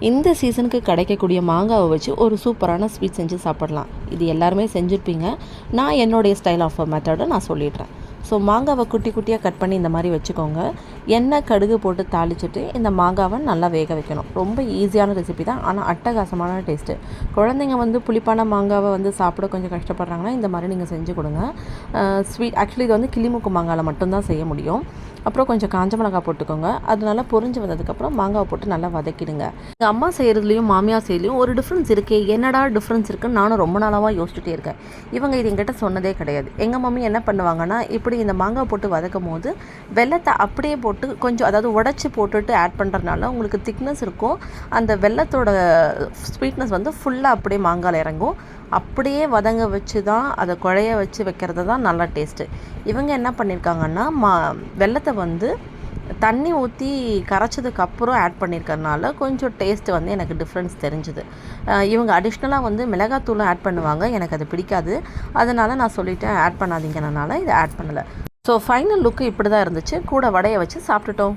இந்த சீசனுக்கு கிடைக்கக்கூடிய மாங்காவை வச்சு ஒரு சூப்பரான ஸ்வீட் செஞ்சு சாப்பிடலாம். இது எல்லாருமே செஞ்சுருப்பீங்க. நான் என்னுடைய ஸ்டைல் ஆஃப் மெத்தடை நான் சொல்லிடுறேன். ஸோ மாங்காவை குட்டி குட்டியாக கட் பண்ணி இந்த மாதிரி வச்சுக்கோங்க. எண்ணெய் கடுகு போட்டு தாளிச்சிட்டு இந்த மாங்காவை நல்லா வேக வைக்கணும். ரொம்ப ஈஸியான ரெசிபி தான், ஆனால் அட்டகாசமான டேஸ்ட்டு. குழந்தைங்க வந்து புளிப்பான மாங்காவை வந்து சாப்பிட கொஞ்சம் கஷ்டப்படுறாங்கன்னா இந்த மாதிரி நீங்கள் செஞ்சு கொடுங்க. ஸ்வீட் ஆக்சுவலி இது வந்து கிளிமூக்கு மாங்காவில் மட்டும்தான் செய்ய முடியும். அப்புறம் கொஞ்சம் காஞ்ச மிளகாய் போட்டுக்கோங்க. அது நல்லா பொரிஞ்சு வந்ததுக்கப்புறம் மாங்காவை போட்டு நல்லா வதக்கிடுங்க. எங்கள் அம்மா செய்கிறதுலையும் மாமியார் செய்கிறதுலையும் ஒரு டிஃப்ரென்ஸ் இருக்குது. என்னடா டிஃப்ரென்ஸ் இருக்குன்னு நானும் ரொம்ப நாளாக யோசிச்சுட்டே இருக்கேன். இவங்க இது எங்கிட்ட சொன்னதே கிடையாது. எங்கள் மம்மி என்ன பண்ணுவாங்கன்னா, இப்படி இந்த மாங்காய் போட்டு வதக்கும் போது வெல்லத்தை அப்படியே போட்டு கொஞ்சம் அதாவது உடச்சி போட்டுட்டு ஆட் பண்ணுறதுனால உங்களுக்கு திக்னஸ் இருக்கும். அந்த வெல்லத்தோட ஸ்வீட்னஸ் வந்து ஃபுல்லாக அப்படியே மாங்காயில் இறங்கும். அப்படியே வதங்க வச்சு தான் அதை குழைய வச்சு வைக்கிறது தான் நல்லா டேஸ்ட்டு. இவங்க என்ன பண்ணியிருக்காங்கன்னா வெல்லத்தை வந்து தண்ணி ஊற்றி கரைச்சதுக்கப்புறம் ஆட் பண்ணியிருக்கறனால கொஞ்சம் டேஸ்ட்டு வந்து எனக்கு டிஃப்ரென்ஸ் தெரிஞ்சுது. இவங்க அடிஷ்னலாக வந்து மிளகாத்தூளும் ஆட் பண்ணுவாங்க. எனக்கு அது பிடிக்காது. அதனால் நான் சொல்லிவிட்டேன் ஆட் பண்ணாதீங்கனால இதை ஆட் பண்ணலை. ஸோ ஃபைனல் லுக்கு இப்படி தான் இருந்துச்சு. கூட வடையை வச்சு சாப்பிட்டுட்டோம்.